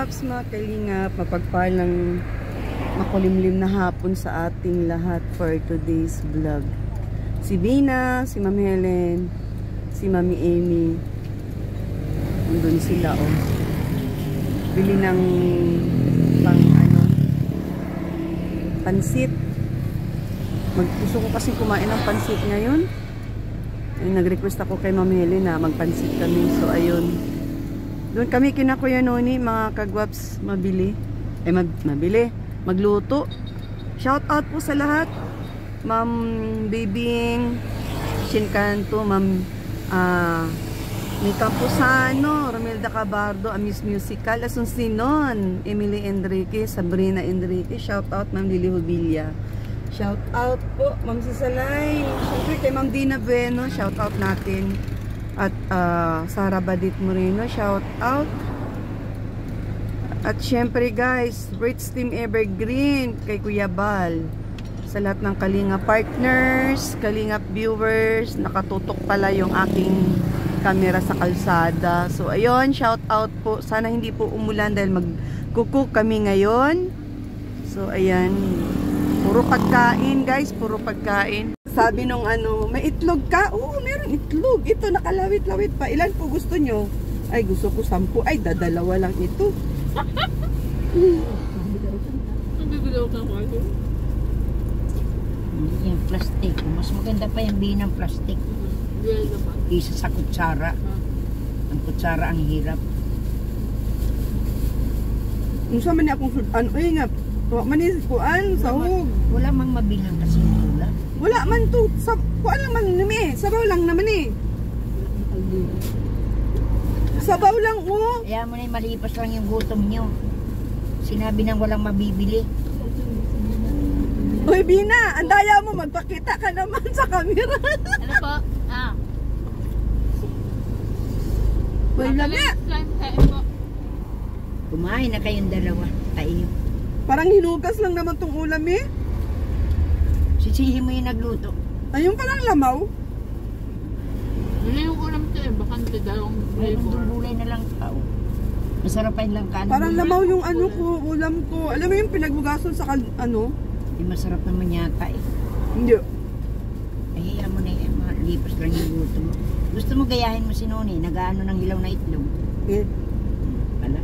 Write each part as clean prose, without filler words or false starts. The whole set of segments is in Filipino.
kagwaps, mga kalingap, mapagpalang makulimlim na hapon sa ating lahat for today's vlog. Si Bina, si Ma'am Helen, si Mami Amy, nandun sila oh. Bili ng pansit. Gusto ko kasi kumain ng pansit ngayon. Ay, nag-request ako kay Ma'am Helen na magpansit kami. So ayun. Doon kami kina Kuya Noni, mga kagwaps, mabili. Magluto. Shout out po sa lahat. Ma'am Bibing, Shinkanto, Ma'am Mika Pusano, Romelda Cabardo, Amis Musical, Asunsinon, Emily Enrique, Sabrina Enrique. Shout out Ma'am Lily Hubilla. Shout out po Ma'am Sisalay. Siyempre kay Ma'am Dina Bueno, shout out natin. At Sara Badit Moreno, shout out. At syempre guys, Brits Team Evergreen, kay Kuya Bal. Sa lahat ng Kalinga partners, Kalinga viewers, nakatutok pala yung aking camera sa kalsada. So ayun, shout out po. Sana hindi po umulan dahil magkukuk kami ngayon. So ayan, puro pagkain guys, puro pagkain. Sabi nung may itlog ka? Oo, meron itlog. Ito, nakalawit-lawit pa. Ilan po gusto nyo? Ay, gusto ko 10. Ay, dadalawa lang ito. Yung plastic. Mas maganda pa yung binang plastic. Isa sa kutsara. Ang kutsara ang hirap. Kung saan man akong sudan, ay nga, manis kuan, sahog. Wala mang mabilang kasi ulam. Wala man to. Kuan lang man naman eh. Sabaw lang naman eh. Sabaw lang oh. Kaya mo na malipas lang yung gutom nyo. Sinabi nang walang mabibili. Uy Bina, ang daya mo, magpakita ka naman sa camera. Ano po? Uy, lami. Kumain na kayong dalawa. Tayo. Parang hinugas lang naman tong ulam eh. Sisihin mo yung nagluto. Ayun palang lamaw. Yun yung ulam to eh. Bakante dalawang flavor. Gulay na lang tao. Masarap pa yung langkaan. Parang lamaw yung ulam ko. Alam mo yung pinagbugasan sa Di masarap naman yata eh. Hindi. Ay, hiya mo na yung lipas lang yung luto mo. Gusto mo gayahin mo si Noni, nag-ano ng hilaw na itlog. Eh. Pala.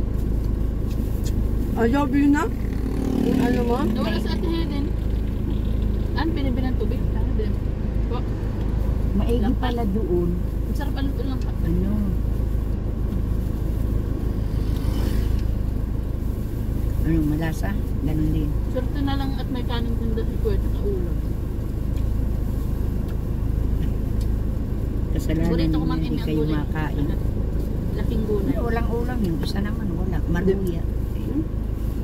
Ayaw, Bina. Ano mo? Nawala sa atin din. Ang binibilang tubig. Maigi pala doon. Ang sarap ang luto lang ka. Ano? Anong malasa? Ganun din. Swerte na lang at may kanin tinda si Kuya at ulam. Kasalanan Burrito ko nyo, man hindi ang kayo gulay. makain. Laking gulay. Walang ulam yung isa naman, wala. Maruya.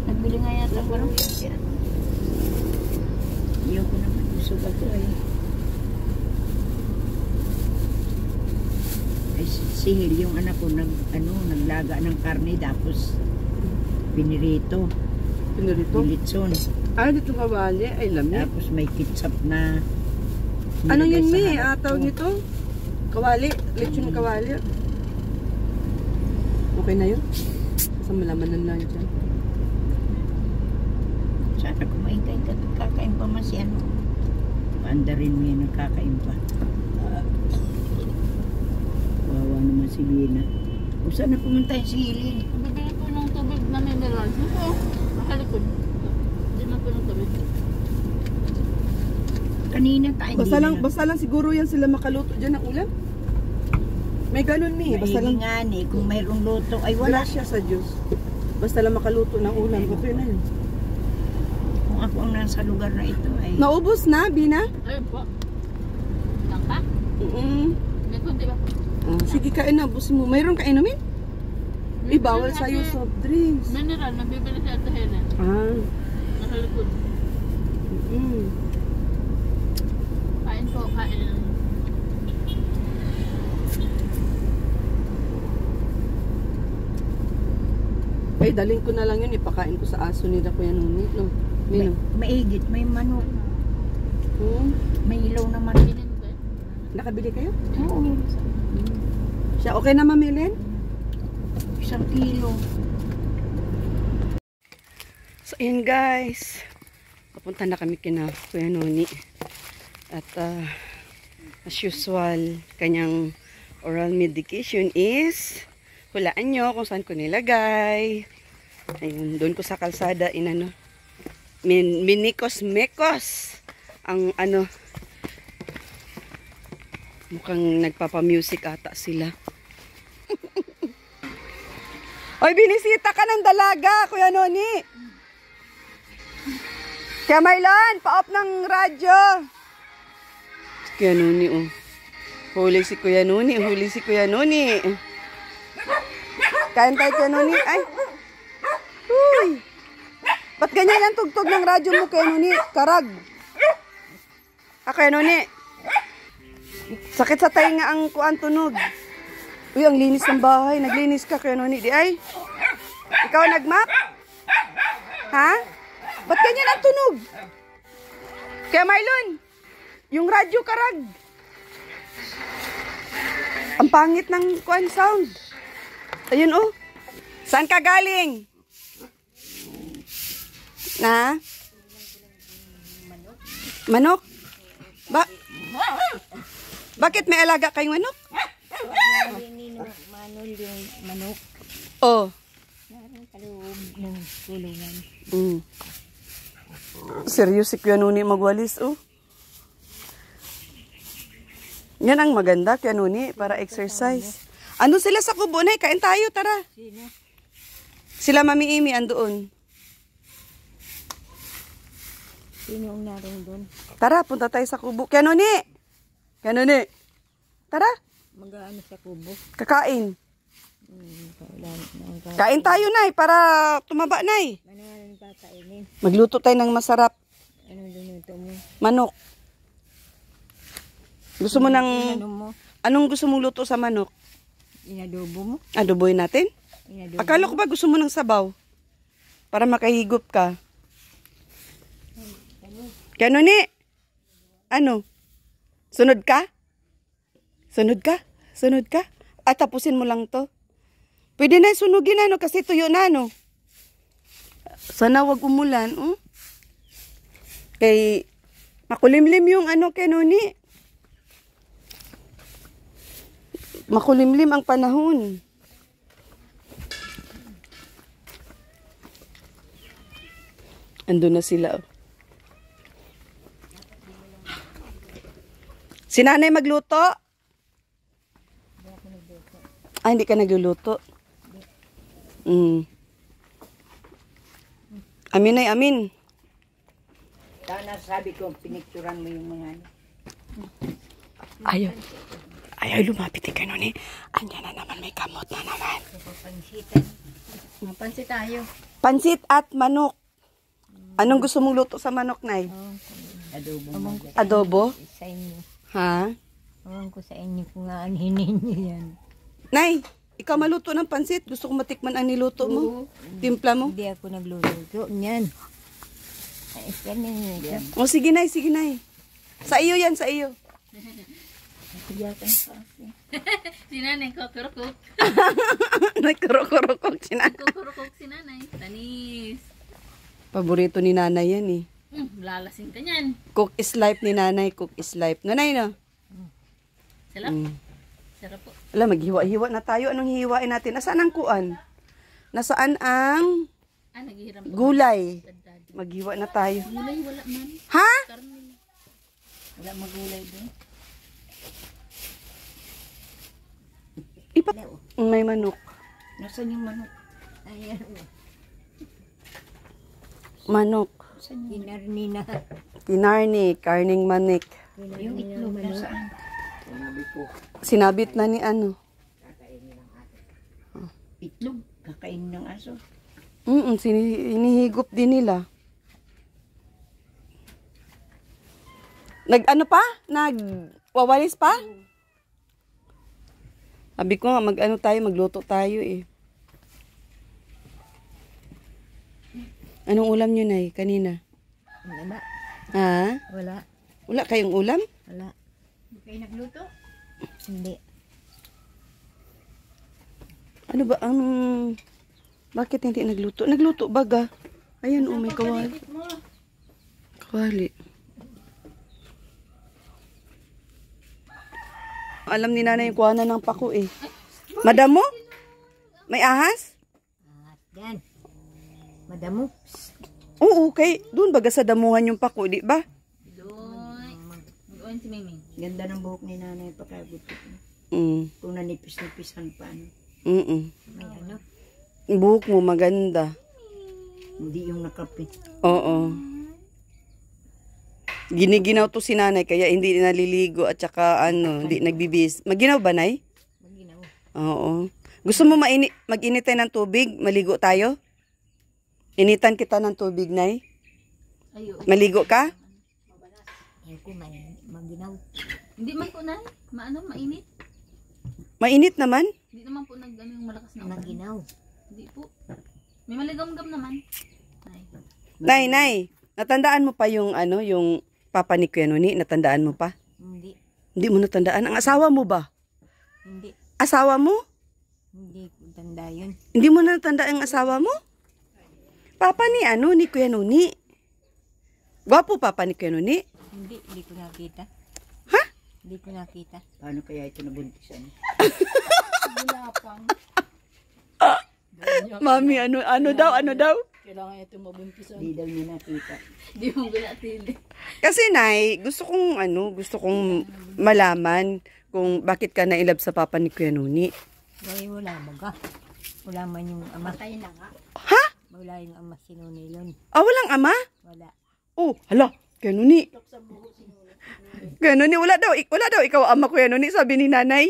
Nagbili nga yata ang maruya siya. Ayaw ko naman, busog ako eh. Ay, si Hil, yung anak ko, naglaga ng karne, tapos pinirito. Pinirito? Pilitson. Ah, dito kawali. Ay, lami. Tapos may ketchup na... Anong yun, Mi? harap Tawag ko. nito? Kawali. Lechon kawali. Okay na yun? Sa malamanan lang dyan. Sana kumain kayo at kakain pa man si ano. Paanda rin mo yan, nagkakain pa. Wawa naman si Lina. O saan na pumunta yung si Hilin? Bibili ko ng tubig na mineral. Ito, nakalikod. Hindi man ko ng tubig. Kanina tayo. Basta lang siguro yan sila makaluto dyan ng ulam. May ganun, Mi. Basta lang. Nga ni, kung mayroong luto, ay wala. Wala siya sa Diyos. Basta lang makaluto ng ulam. Okay na yun. Kung ako ang nasa lugar na ito ay... Naubos na, Bina? Ayun po. Lang pa? May kundi ba? Sige, kain na. Bus mo. Mayroon ka inumin? Bawal sa'yo soft drinks. Mineral, nabibili si Ate Helen. Nakalikod. Kain po, kain. Ay, daling ko na lang yun. Ipakain ko sa aso nila Kuya Noni. No? Maigit, may manok. May ilaw na manok. Pinintay. Nakabili kayo? Oo. Siya, okay na mamilin? 1 kilo. So, ayan guys. Papunta na kami kina Kuya Noni. At, as usual, kanyang oral medication is, hulaan nyo kung saan ko nilagay. Ayun, doon ko sa kalsada, minikos-mekos. Ang mukhang nagpapa-music ata sila. Oy, binisita ka ng dalaga, Kuya Noni. Kaya Marlon, pa-off ng radyo. Kuya Noni, oh. Huli si Kuya Noni, huli si Kuya Noni. Kain tayo, Kuya Noni. Ay. Uy. Ba't ganyan ang tugtog ng radyo mo, Kuya Noni? Karag. Kuya Noni. Sakit sa tainga ang kuan tunog. Uy, ang linis ng bahay. Naglinis ka, Kuya Noni. Di ay? Ikaw nagmap? Ha? Ba't ganyan ang tunog? Kaya Marlon, yung radyo karag. Ang pangit ng kuan sound. Ayun oh. Saan ka galing? Na? Manok? Bakit may alaga kayong manok? Manol yung manok. Oh. Narang kaloob ng kulungan. Serious si Kuya Noni magwalis, oh. Yan ang maganda, Kuya Noni, para exercise. Andun sila sa kubo, Nay. Kain tayo, tara. Sino? Sila Mami Amy, andoon. Sino ang naroon doon? Tara, punta tayo sa kubo. Kuya Noni! Kuya Noni! Tara, Mag-aano sa kubo. kakain. Kain tayo, Nay, para tumaba, Nay. Ano ang kakainin? Magluto tayo ng masarap. Anong lunuto mo? Manok. Gusto mo ng... Ano mo? Anong gusto mong luto sa manok? Inadobo mo? Adoboy natin? Inadobo Akala ko ba gusto mo ng sabaw? Para makahigop ka. Kaya Noni? Ano? Sunod ka? Sunod ka? Sunod ka? At tapusin mo lang to. Pwede na sunugin kasi tuyo na Sana wag umulan, Kay makulimlim yung kay Noni. Makulimlim ang panahon. Andun na sila. Si Nanay magluto? Hindi ka nagluluto. Amin ay amin. Sana sabi ko, pinicturan mo yung mga ano. Ayaw lumapit kay Noni. Andyan na naman, may kamot na naman. Pansitan. Mapansin tayo. Pansit at manok. Anong gusto mong luto sa manok, Nay? Adobo. Adobo? Sa inyo. Ha? Ewan ko sa inyo kung aanhinin niyo yan. Nay, ikaw maluto ng pansit. Gusto kong matikman ang niluto mo. Timpla mo. Hindi ako nagluluto niyan. Ay, kanin niya. O sige, Nay, sige, Nay. Sa iyo yan, sa iyo. Si nanay, kukurukuk. Nagkurukurukok si Nanay. Kukurukuk si nanay. Tanis. Paborito ni Nanay yan Lalasin ka niyan. Cook is life ni Nanay. Cook is life. Nanay, no? Sarap. Sarap po. Alam, maghiwa-hiwa na tayo. Anong hiwain natin? Nasaan ang kuan? Nasaan ang Naghihiram po. gulay? Maghiwa na tayo. Gulay, wala man. Ha? Karne. Wala magulay doon. May manok. Nasaan yung manok? Ayan. Manok. Inarnina. Pinarni. Karning manik. Yung itlog nasaan? Sinabit na ni Itlog. Kakain ng aso. Sinihigop din nila. Nag-ano pa? Nag-wawalis pa? Sabi ko nga, magluto tayo Anong ulam nyo, Nay, kanina? Wala. Ha? Wala. Wala kayong ulam? Wala. Hindi kayo nagluto? Hindi. Ano ba ang... Bakit hindi nagluto? Nagluto baga. Ayan, may kawali. Kawali. Alam ni nanay yung kuhanan ng pako eh. Madam mo? May ahas? Yan. Madamo. Oo, okay. Doon baga sa damuhan yung pako, di ba? Doon si Mimi. Ganda ng buhok ni nanay pagkagot ko. Kung nanipis-nipisan pa. May ano? Buhok mo maganda. Hindi yung nakapit. Oo. Giniginaw to si nanay kaya hindi naliligo at saka hindi nagbibis. Maginaw ba, Nay? Maginaw. Oo. Gusto mo mag-init tayo ng tubig? Maligo tayo? Initan kita ng tubig, Nay? Maligo ka? Ayoko maginaw. Hindi man po na. Mainit. Mainit naman? Hindi naman po yung malakas na ulan. Maginaw. Hindi po. May maligam-gam naman. Nay. Natandaan mo pa yung yung papa ni Kuya Nuni? Natandaan mo pa? Hindi. Hindi mo natandaan? Ang asawa mo ba? Hindi. Asawa mo? Hindi ko tanda yun. Hindi mo natandaan ang asawa mo? Papa ni ni Kuya Nuni. Gwapo papa ni Kuya Nuni? Hindi ko nakita. Ha? Hindi ko nakita. Paano kaya ito nabuntisan? Bulapang. Mami, ano daw? Kailangan ito mabuntisan. Hindi daw niya nakita. Hindi mo binatili. Kasi Nay, gusto kong malaman kung bakit ka nailab sa papa ni Kuya Nuni. Dahil wala baga. Wala man yung ama. Patay na nga. Ha? Wala yung ama sinunilon. Walang ama? Wala. Oh, hala, Kuya Nuni. Kuya Nuni, wala daw ikaw ama Kuya Nuni, sabi ni nanay.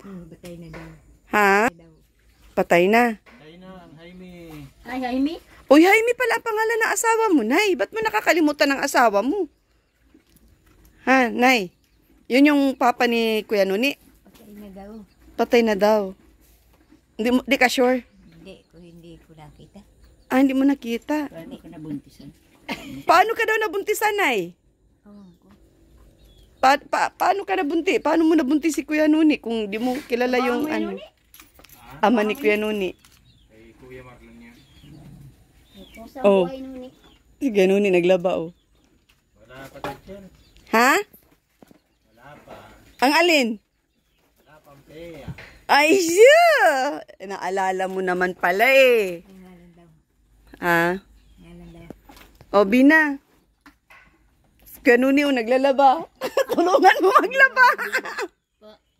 Batay na daw. Ha? Patay na. Ay, Jaime. Uy, Jaime pala ang pangalan ng asawa mo, Nay. Ba't mo nakakalimutan ng asawa mo? Ha, Nay? Yun yung papa ni Kuya Nuni? Patay na daw. Patay na daw. Hindi ka sure? Hindi ko nakita. Hindi mo nakita. Paano ko nabuntisan? Paano ka daw nabuntisan, Nay? Paano ka nabunti? Paano mo nabunti si Kuya Nuni kung di mo kilala yung ama ni Kuya Nuni? Kay Kuya Marlon yan. Oh. Si Kuya Nuni naglaba, oh. Wala pa dyan. Ha? Wala pa. Ang alin? Wala pang peya. Ay, siya! Naalala mo naman pala eh. Ngalan daw. Ha? Ngalan daw. O, Bina. Kuya Nuni, naglalaba. Tulungan mo maglaba.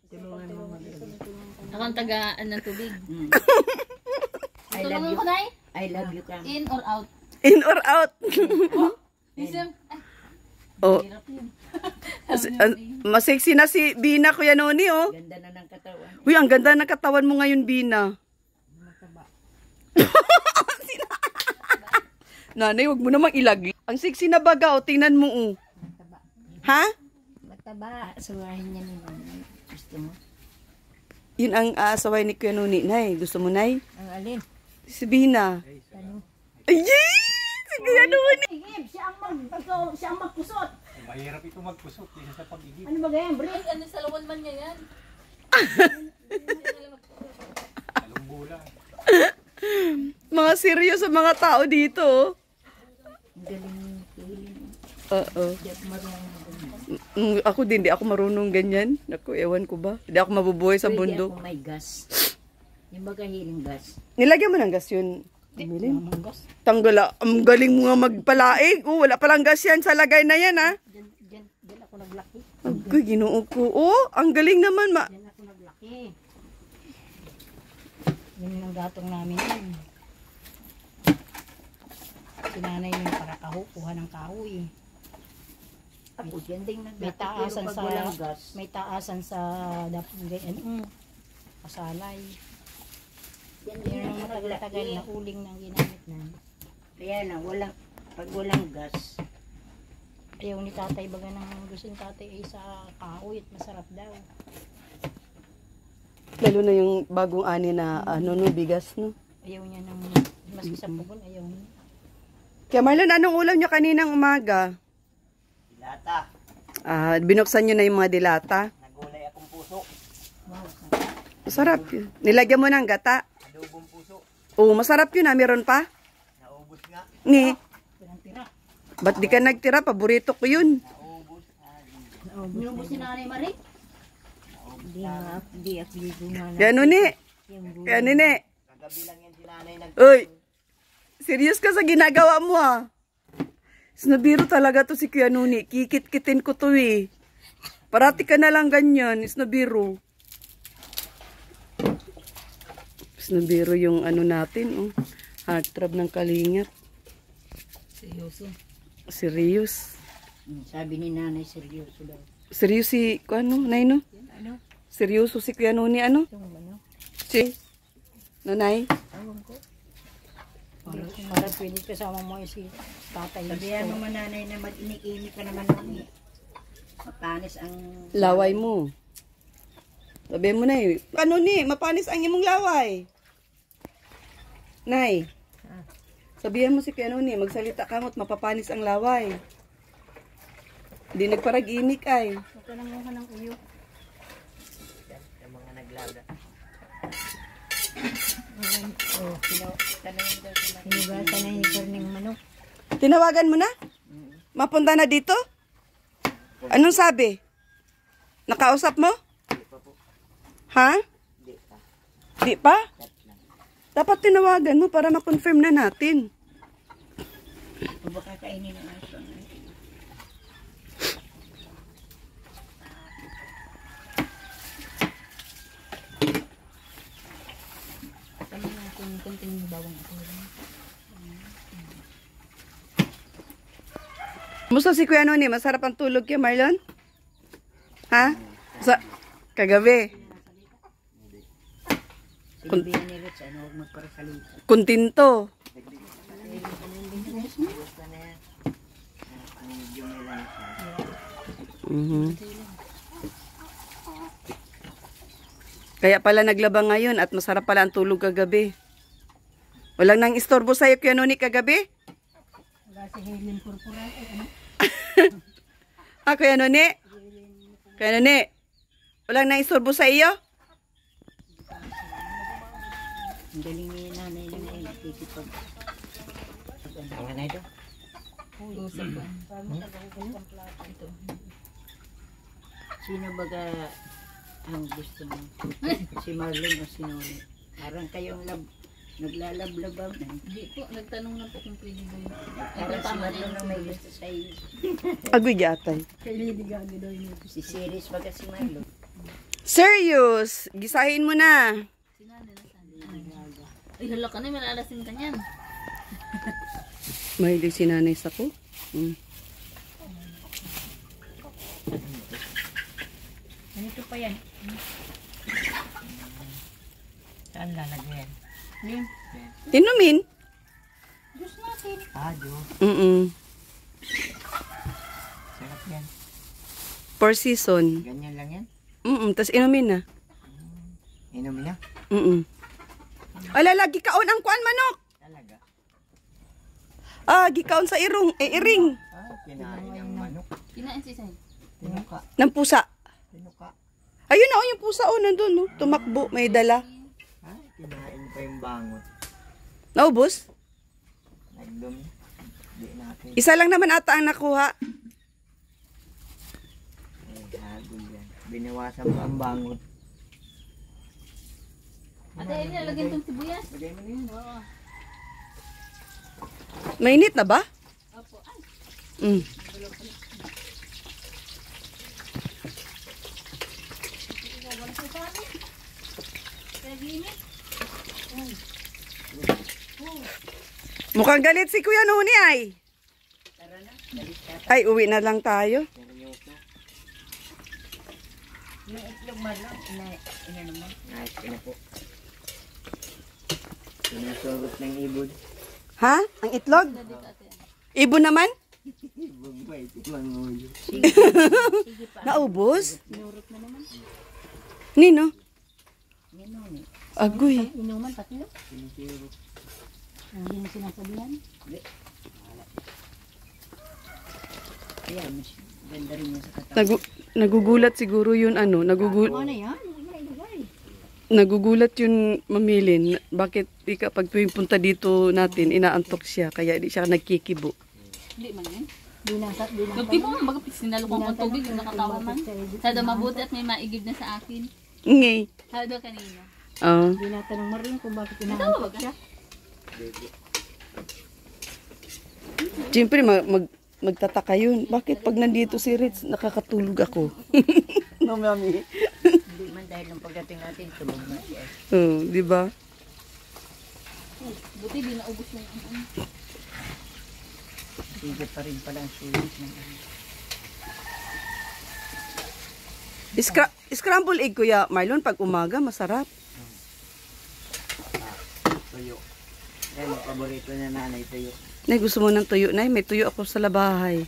Tulungan mo maglaba. Ako ang tagaan ng tubig. I love Tulungan you. ko, Nay. I love you, Kam. In or out? In or out? Isip. Oh, Hirap yun. masexy na si Bina, Kuya Nuni, oh. Ganda na ng katawan. Uy, ang ganda ng katawan mo ngayon, Bina. Mataba. Nanay, wag mo namang ilagay. Ang sexy na baga, oh. Tingnan mo, oh. Mataba. Ha? Mataba. Suwahin niya naman. Gusto mo? Yun ang asaway ni Kuya Nuni, Nay. Gusto mo, Nay? Ang alin? Si Bina. Ano? Ay, si Kuya Nuni. Siya ang magkusot. Mahirap ito magpusot. Isa sa pag-igip. Ano ba ganyan, Bri? Ano sa lawan man niya yan? Talong bula. Mga seryoso mga tao dito, oh. Ang galing feeling. Oo. Hindi ako marunong magano. Ako din, di ako marunong ganyan. Naku, ewan ko ba? Hindi ako mabubuhay sa Pwede bundok. ako may gas. Yung baga healing gas. Nilagyan mo ng gas yun. Emilin. Ang gas. Tanggala. Ang galing mo nga magpalaig. Wala palang gas yan sa lagay na yan, ha? Diyan ako naglaki. Agay, ginoo ko. Ang galing naman, ma. Diyan ako naglaki. Yun ang gatong namin yun. Sinanay yung para kuha ng kahoy. Ako dyan din May taasan sa gas. may taasan sa kasalay. Yan Yan ang matagal-tagal na uling na ginamit na. Kaya na, pag walang gas, Ayaw ni tatay baga ng gusto ni tatay ay sa kahoy at masarap daw. Lalo na yung bagong ani na bigas, no? Ayaw niya ng maski sa pugon, ayaw niya. Kaya Marlon, anong ulam nyo kaninang umaga? Dilata. Binuksan nyo na yung mga dilata. Nagulay akong puso. Wow, Masarap yun. Nilagyan mo ng gata. Adobong puso. Oo, masarap yun, meron pa? Naubos Ni, Pinang-tira. ba't di ka nagtira? Paborito ko yun. Minubos si Nanay Marie. Hindi ako yung gumana. Gano'n ni. Yung Gano'n ni. Kagabi lang yan si nanay nag... Uy, serious ka sa ginagawa mo ah. Snobiro talaga to si Kuya Nuni. Kikit-kitin ko to eh. Parati ka na lang ganyan, snobiro. Snobiro yung ano natin, oh. Heartthrob ng kalingap. seryoso. Serious. Sabi ni nanay, seryoso daw. Serious si, ano, Nay, no? Ano? Seryoso si Kuya Nuni, ano? Yung ano? Si? Nanay? Tawag ko. Para pwede kasama mo yung si tatay. Sabihan mo mananay na mag-inik-inik ka naman nun eh. Mapanis ang... Laway mo. Sabihin mo na eh. Ano ni? Mapanis ang imong laway. Nay. Sabihan mo si Kuya Nuni, magsalita ka mo't mapapanis ang laway. Hindi nagparag-inik ay. Huwag ka nang muha ng uyo. Yung mga naglada. Oh, tanongin daw sila. Hinugasan na yung karning manok. Tinawagan mo na? Mapunta na dito? Anong sabi? Nakausap mo? Ha? Di pa? Dapat tinawagan mo para ma-confirm na natin. O baka kainin ng aso. Kami na kung kunting bawang ako. Musta si Kuya Nuni? Masarap ang tulog niya, Marlon? Ha? Kagabi. Sinabihan ni Rich, ano, huwag magparasalita. Kuntinto. Kaya pala naglaba ngayon at masarap pala ang tulog kagabi. Walang nang istorbo sa'yo, Kuya Nuni, kagabi? Wala si Helen Purpura. Ano? Kuya Nuni? Kuya Nuni? Walang nang istorbo sa iyo? Ang galing ni nanay na ngayon, nakikipag... Ang na ito? Usap ka. Sino baga ang gusto mo? Si Marlon o si Noni? Parang kayong naglalablabaw na. Hindi po, nagtanong na po kung pwede ba yun. Parang si Marlon ang may gusto sa iyo. Agoy yatay. Kay Lady Gaga daw yun. Si Siris baga si Marlon. Serious? Gisahin mo na. Sinanay na sana. Ay, hala ka na, malalasin ka niyan. Mahilig si nanay sa ko. Ganito pa yan. Saan lalagyan? Yun. Inumin? Diyos natin. Diyos. Sarap yan. 4 season. Ganyan lang yan. Tas inumin na. Inumin na. Ala, lagi kaon ang kuan manok. Talaga. Gikaon sa iring. Kinain ng manok. Kinain si Say. Tinuka. Ng pusa. Tinuka. Ayun na, yung pusa nandun, no? Tumakbo, may dala. Kinain pa yung bangot. Naubos? Nagdumi. Di natin. Isa lang naman ata ang nakuha. Hagod yan. Binawasan mo ang bangot. Ate, ay nilalagyan tong sibuyas. Lagay mo na yun. Oo. Mainit na ba? Opo. Ay, Mukhang galit si Kuya Nuni ay. Ay, uwi na lang tayo. Yung itlog Marlon, ina naman. Nice ka na po. Sinusurot ng ibon. Ha? Ang itlog? Ibo naman? Ibon ba ito lang ulo? Naubos? Nino? Noni. Agoy. Inuman pati yun. Sinusurot. Hindi mo sinasabihan. Ayan, mas ganda rin yun sa katawan. Nagugulat siguro yun ano. Ano na yan? Nagugulat yun, mamilin. Bakit di ka pag tuwing punta dito natin, inaantok siya. Kaya di siya nagkikibo. Hindi man yun. Binasat, binasat. Nagtibo man baga sinalukong ko tubig yung nakatawa man. Sada mabuti at may maigib na sa akin. Ngay. Sada kanina. Oh. Binatanong mo rin kung bakit Natawa inaantok ba siya. Siyempre, magtataka yun. Bakit pag nandito si Ritz, nakakatulog ako? No, mami. Hindi man dahil nung pagdating natin, tulog na siya. Oh, di ba? Buti di naubos yung ano. Sige pa rin pala ang sulit ng ano. Scramble egg, Kuya Marlon, pag umaga, masarap. Tuyo. Yan, ang paborito niya nanay, tuyo. Nay, gusto mo ng tuyo, Nay? May tuyo ako sa labahay.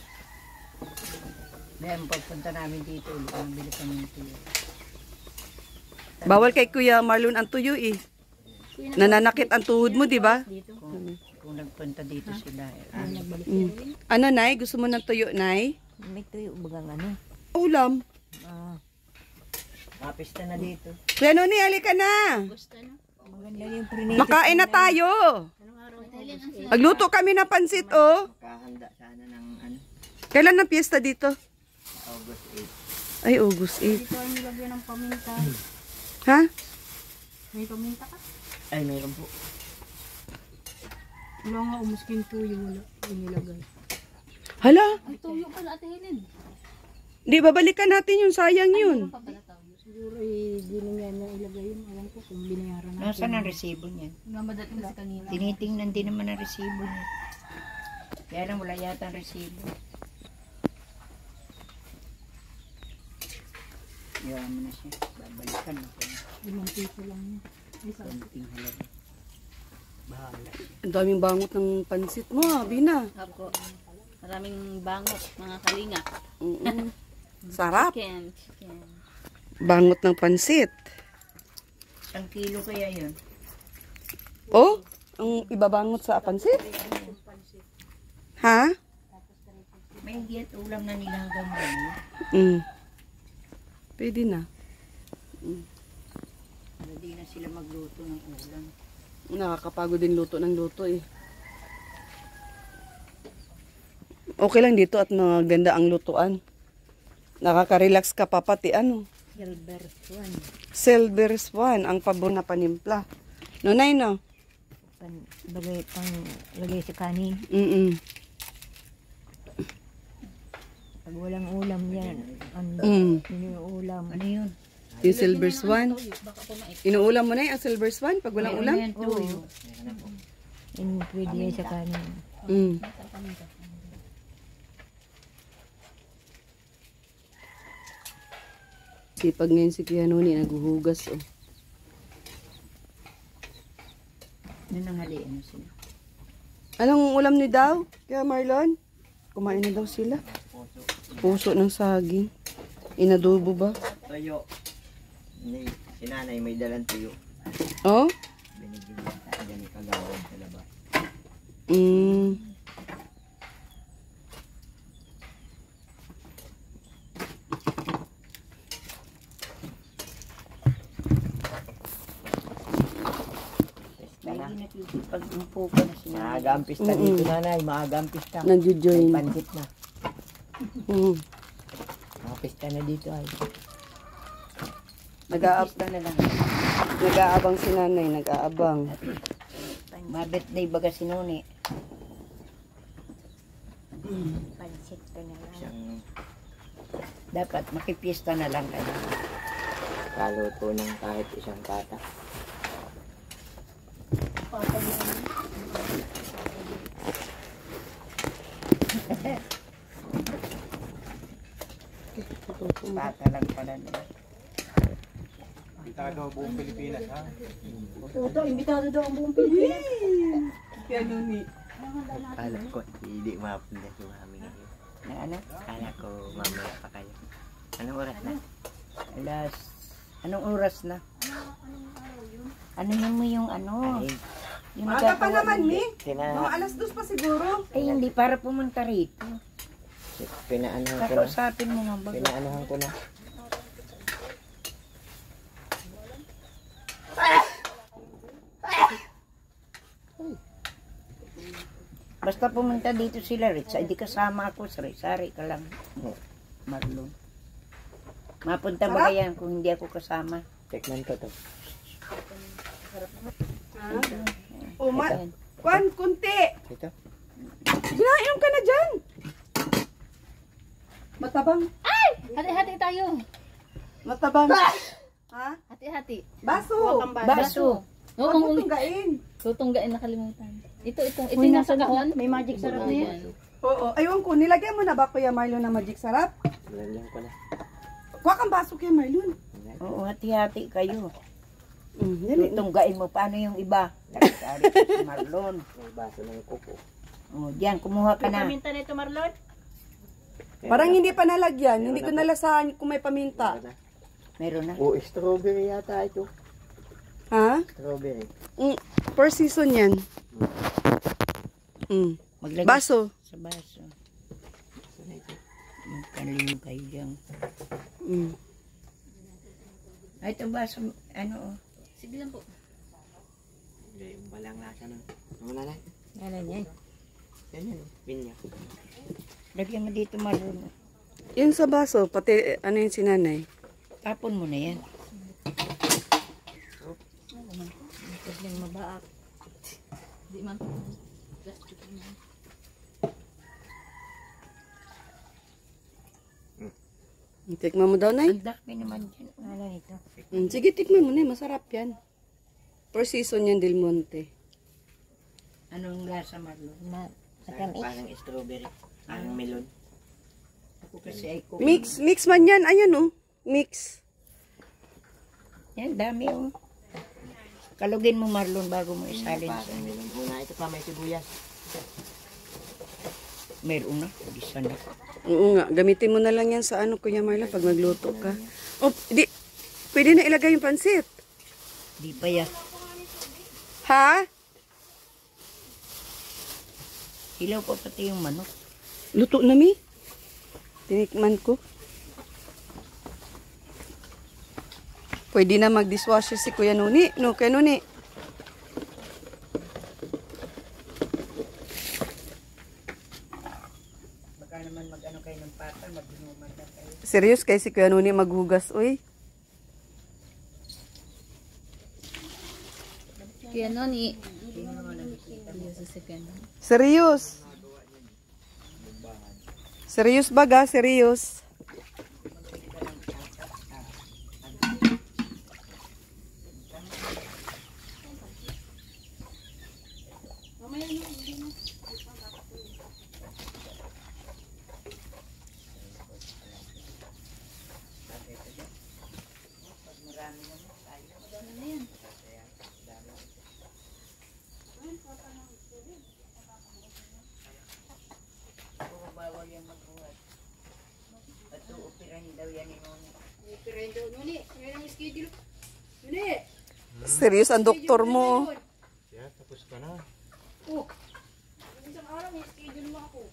Dahil pagpunta namin dito, ulit ang bili kami ng tuyo. Bawal kay Kuya Marlon ang tuyo eh. Nananakit ang tuhod mo, di ba? Dito. Kung nagpunta dito sila. Nagbalik Mm. Ano, Nay? Gusto mo ng tuyo, Nay? May tuyo bagang ano. Ulam. Kapista na dito. Kuya Noni, halika na. Gusto na. Maganda yung prinate. Makain na tayo. Magluto kami ng pansit, oh. Kakahanda sana ng ano, Kailan ang piyesta dito? August 8. Ay, August 8. Dito ay nilagyan ng paminta. Ha? May paminta ka? Ay, mayroon po. Wala nga umuskin tuyo. Wala inilagay. Hala, Ay, tuyo pala Ate Helen. di babalikan natin yung sayang yun. Ano pa pala tawag? Siguro di na niya na ilagay yun. Alam ko kung binayaran natin. Nasaan ang resibo niya? Namadating kasi kanina. Tinitingnan din naman ang resibo niya. Kaya lang wala yata ang resibo. Iwan mo na siya. Babalikan mo ko. 5 piso lang yun. Konting halaga. Bahala. Ang daming bangot ng pansit mo, Bina. Ako. Maraming bangot, mga kalinga. Mm-mm. Sarap. Chicken. Bangot ng pansit. 1 kilo kaya yun? Oh, ang ibabangot sa pansit? Ha? May higit ulam na nila hanggang ngayon. Mm. Pwede na. Hindi na sila magluto ng ulam. Nakakapagod din luto ng luto eh. Okay lang dito at maganda ang lutuan. Nakaka-relax ka pa pati ano. Silver one. Silver Swan, ang pabor na panimpla. No, Nay, no? Bagay pang lagay sa kanin. Mm-mm. Pag walang ulam yan. Mm. Yun yung ulam. Ano yun? Yung Silver Swan. Inuulam mo na ang Silver Swan pag walang ulam? Yan tuyo. Yun pwede yan sa kanin. Mm. Sipag ngayon si Kuya Noni, naguhugas oh. Nananghalian na sila. Anong ulam ni daw? Kaya Marlon? Kumain na daw sila. Puso ng saging. Inadobo ba? Tuyo. Hindi, si nanay may dalang tuyo. Oh? Binigyan niya sa kanya ni Kagawad sa labas. Mm. May nakikipag-umpo ka na sila. Maagang pista dito nanay, maagang pista. Nagjo-join. Pansit na. Mm. Mga pista na dito ay. Pista na lang. Nag-aabang si nanay, nag-aabang. Ma-birthday baga si Noni. Pansit ka na lang. Isang Dapat makipiesta na lang kayo. kaluto ng kahit isang kata. Bata lang pala nila. Imbitado ang buong Pilipinas, ha? Ito, imbitado daw ang buong Pilipinas. Kaya Noni. Kala ko, hindi mapunta si mami ngayon. Na ano? Kala ko mamaya pa kayo. Anong oras na? Alas. Anong oras na? Ano yun mo yung ano? Ay, Yung Maaga pa nagagawa naman, ng- Mi. sina, Mga alas 2 pa siguro. Ay hindi, para pumunta rito. pinaanuhan ko na. Kakausapin mo nga baga. Pinaanuhan ko na. Basta pumunta dito sila, Ritz. Hindi kasama ako, sari-sari ka lang. Marlon. Mapunta ba kaya kung hindi ako kasama? Tikman ko to. Oh, Kwan, kunti. Ito. Ginainom ka na dyan. Matabang. Hati-hati tayo. Matabang. Ha? Hati-hati. Baso. Baso. Huwag Oo, mo tunggain. tutunggain nakalimutan. Ito yung nasa kahon. May magic sarap na yan. Oo. Aywan ko, nilagyan mo na ba Kuya Marlon ng magic sarap? Lalagyan ko na. Kuha kang baso Kuya Marlon. Oo, hati-hati kayo. Yan. Tutunggain mo. Paano yung iba? Sari-sari si Marlon. May baso ng kuko. O, diyan, kumuha ka na. Paminta nito, Marlon? Parang hindi pa nalagyan. Hindi ko nalasahan kung may paminta. Meron na. Oh, strawberry yata ito. Ha? Strawberry. Per season yan. Maglagay Baso. sa baso. Magkalim kayo dyan. Ay, ito baso, ano oh. Sige lang po. Hindi, balang lasa nun. Wala na. Ano yan? Yan yan. Pinya. Lagyan mo dito, Marlon. Yun sa baso, pati ano yung sinanay. Tapon mo na yan. Tapos yung mabaak. Di man. Tikman mo daw, Nay. Ang dami naman dyan. Wala nito. Sige, tikman mo na. Masarap yan. Per season yan, Del Monte. Anong lasa, Marlon? Parang strawberry. Parang melon. Ako kasi ay ko. Mix man yan. Ayan, oh. Mix. Yan, dami oh. Kalugin mo, Marlon, bago mo isalin sa Parang melon. Una, ito pa may sibuyas. meron na. Isa na. Oo nga. Gamitin mo na lang yan sa ano, Kuya Marla, pag magluto ka. Oh, pwede na ilagay yung pansit. Di pa yan. Ha? Hilaw ko pati yung manok. Luto na, Mi. Tinikman ko. Pwede na mag-dishwasher si Kuya Nuni. No, Kuya Nuni. Baka naman mag-ano kayo ng pata, mag-inuman na kayo. Serious kay si Kuya Nuni maghugas, uy. Kaya no ni. Sa second. Serious. Serious baga, serious. Bawal yung magbuhat. At uupirahin daw yan ni Noni. Upirahin daw, Nuni. Ngayon ang schedule. Nuni! Serious ang doktor mo. Yeah, tapos ka na. Oh! Isang araw, may schedule mo ako.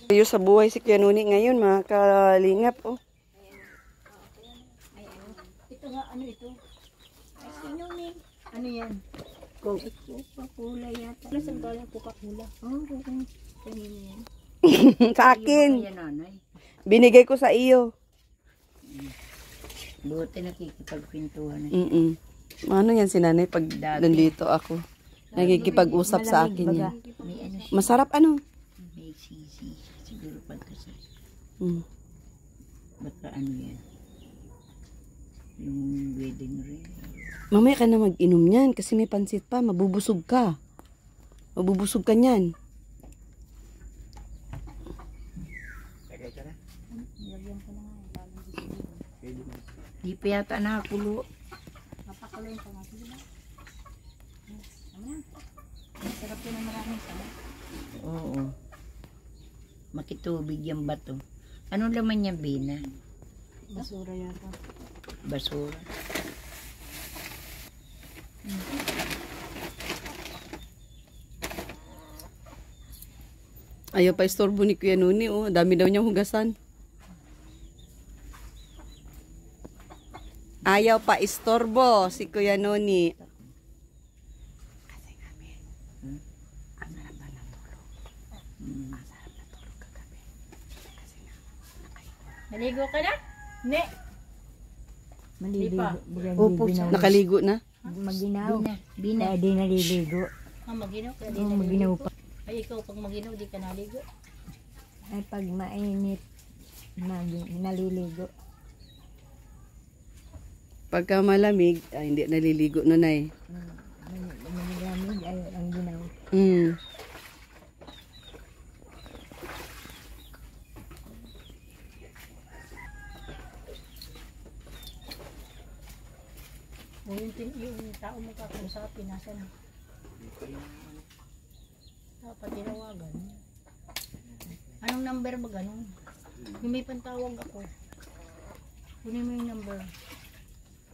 Serious sa buhay si Kuya Nuni ngayon, mga kalingap, oh. Ito nga, ano ito? Ay, sino ni? Ano yan? Coca-Cola yata. Wala saan galing Coca-Cola? Oo, kanina yan. Sa akin. Yan, nanay. Binigay ko sa iyo. Buti nakikipagpintuhan na. Ano yan si nanay pag nandito ako? Nagkikipag-usap sa akin yan. May ano siya, Masarap ano? may sisi. Siguro pagkasal. Baka ano yan. Yung wedding ring. Mamaya ka na mag-inom yan kasi may pansit pa. Mabubusog ka. Mabubusog ka niyan. Lagay ka na. Pwede na. Di pa yata nakakulo. Papakuloyin pa nga. Sige ba? Masarap yun ang maraming sama. Oo. Makitubig yung bato. Ano laman niya, Bina? Basura yata. Basura. Ayaw pa istorbo ni Kuya Noni, oh. Dami daw niyang hugasan. Ayaw pa istorbo si Kuya Noni. Kasi kami, ang sarap na natulog. Ang sarap na tulog kagabi. Kasi nga, Naligo ka na? Ne. Maliligo. Opo, nakaligo na. Maginaw. Bina. Kaya di naliligo. Maginaw ka di Oo, naligo. maginaw pa. Ay, ikaw pag maginaw, di ka naligo. Ay, pag mainit, naliligo. Pagka malamig, ay hindi naliligo na na eh. Malamig ay ang ginaw. Mm. O yung tao mo kakausapin, nasa na? Dapat tinawagan. Anong number ba ganun? Yung may pantawag ako. Kunin mo yung number.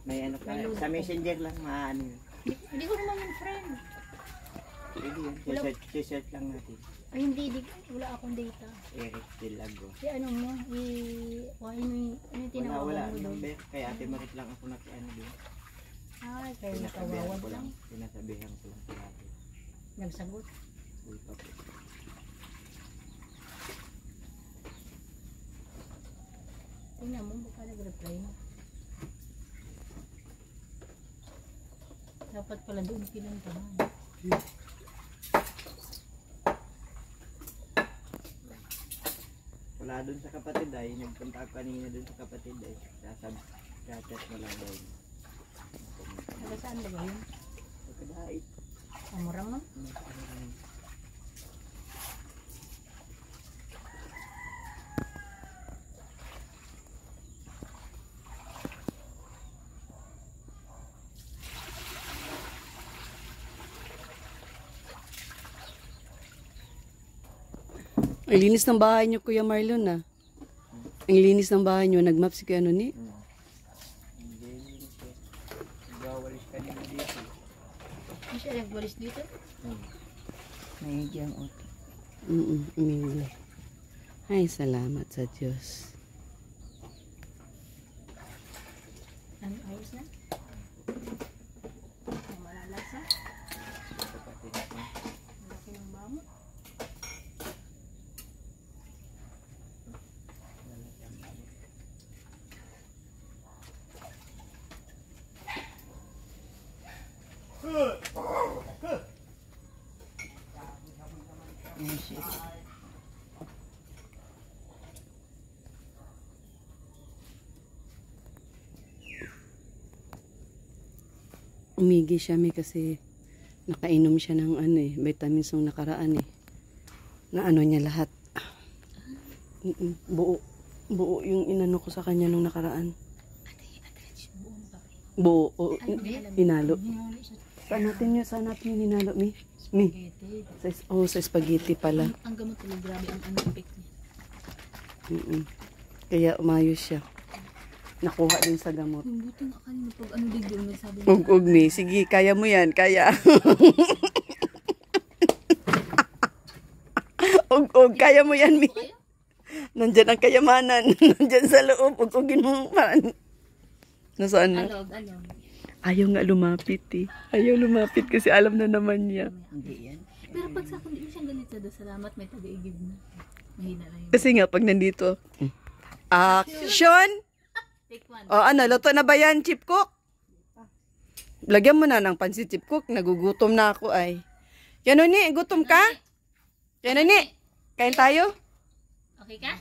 May ano ka, sa messenger lang maano yun. Hindi ko naman yung friend. Pwede yun, search lang natin. Ay hindi, wala akong data. Eric Dilago. Si ano mo, ano yung Wala, tinawagan mo doon? number. Kaya ate Marit lang ako nakiano din. Ay, kaya Sinasabihan nakawawad ko lang. lang. Sinasabihan ko lang palagi. Nagsagot. Uy, papo. Tingnan mo, baka nag-reply mo. Dapat pala doon pinuntahan. Wala dun sa kapatid ay. Nagpunta ako kanina dun sa kapatid ay. Chat mo lang daw. Taga saan ba yun? Pagkadait. Amurang mo? Ang linis ng bahay niyo, Kuya Marlon, ah. Ang linis ng bahay niyo. Nagmap si Kuya Noni. Hindi siya. Nagwawalis kanina dito. Hindi siya nagwalis dito? May diyang uto. Umili. Ay, salamat sa Diyos. Ano, ayos na? Ang malalasa? Kapatid ko. Ang laki ng bamo? Umigi siya may kasi nakainom siya ng ano eh, vitamins nung nakaraan eh. Na ano niya lahat. Buo. Buo yung inano ko sa kanya nung nakaraan. Buo. O, hinalo. Saan natin yung hinalo, Mi? Sa spaghetti pala. Ang gamot tuloy, grabe ang effect niya. Kaya umayos siya. Nakuha din sa gamot. Buti nga kanina pag ano bigyo may sabi niya. Ug Mi, sige, kaya mo yan, kaya. Ug, kaya mo yan, Mi. Nandyan ang kayamanan. Nandyan sa loob. Ugugin mo. Nasaan na? Alog. Ayaw nga lumapit eh. Ayaw lumapit kasi alam na naman niya. Hindi yan. Pero pag sa akin, hindi siya galit sa salamat, may taga-igib na. Mahina lang yun. Kasi nga, pag nandito, action! Take one. O ano, luto na ba yan, Chip Cook? Lagyan mo na ng pansit, Chip Cook. Nagugutom na ako ay. Yan o ni, gutom ka? Yan o ni, kain tayo? Okay ka?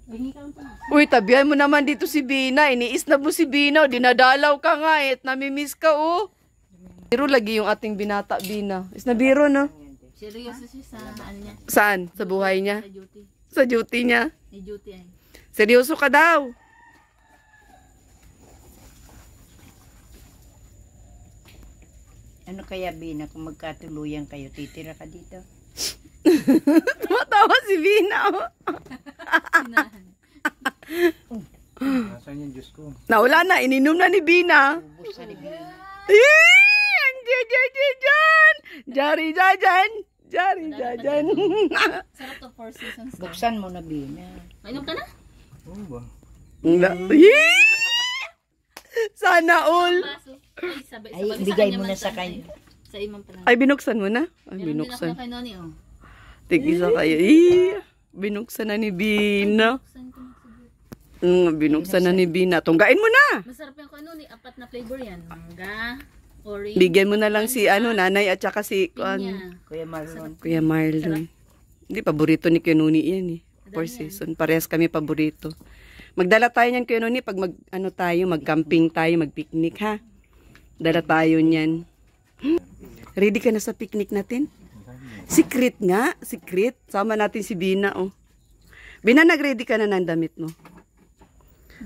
Hingi ka lang pa. Uy, tabihan mo naman dito si Bina. Iniis na mo si Bina. Dinadalaw ka nga eh. Namimiss ka oh. Biro lagi yung ating binata, Bina. Is na biro no? Seryoso siya sa ano niya. Saan? Sa buhay niya? Sa duty. Sa duty niya? May duty ay. Seryoso ka daw. Ano kaya, Bina, kung magkatuluyan kayo, titira ka dito? Tumatawa si Bina oh. Sinahan. Nasaan yung Diyos ko? Nawala na, ininom na ni Bina. Ubus ka ni Bina. Diyan! Jari dyan! Jari, dyan. Sarap to 4 seasons. Buksan mo na, Bina. Mainom ka na? Oo ba? Yee! Sana all. Paso. Ay, sabi, Ay, sabi bigay kanya mo man na sa tayo. kanya. Sa imam pa lang. Ay, binuksan mo na? Ay, Meron din ako binuksan. na kay Noni, oh. Tig-isa kayo. Binuksan na ni Bina. Buksan ko na siguro. Binuksan na ni Bina. Tunggain mo na. Masarap yung kay Noni. 4 na flavor yan. Mangga, orange, Bigyan mo na lang si nanay at saka si pinya. Kuya Marlon. Kuya Marlon. Hindi, paborito ni Kuya Nuni yan eh. 4 season. Parehas kami paborito. Magdala tayo niyan Kuya Nuni pag mag-camping tayo, mag-picnic ha. Dala tayo niyan. Ready ka na sa picnic natin? Secret nga, secret. Sama natin si Bina oh. Bina, nag-ready ka na ng damit mo?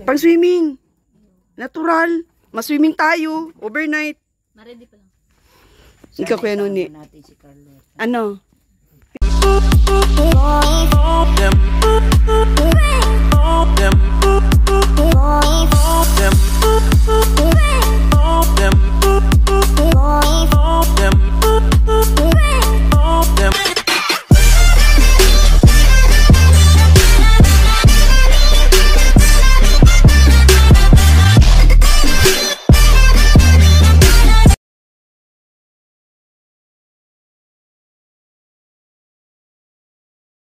Pang swimming. Natural. Mas-swimming tayo. Overnight. Ma-ready pa lang. Ikaw Kuya Nuni. Natin si Carlota. Ano? Them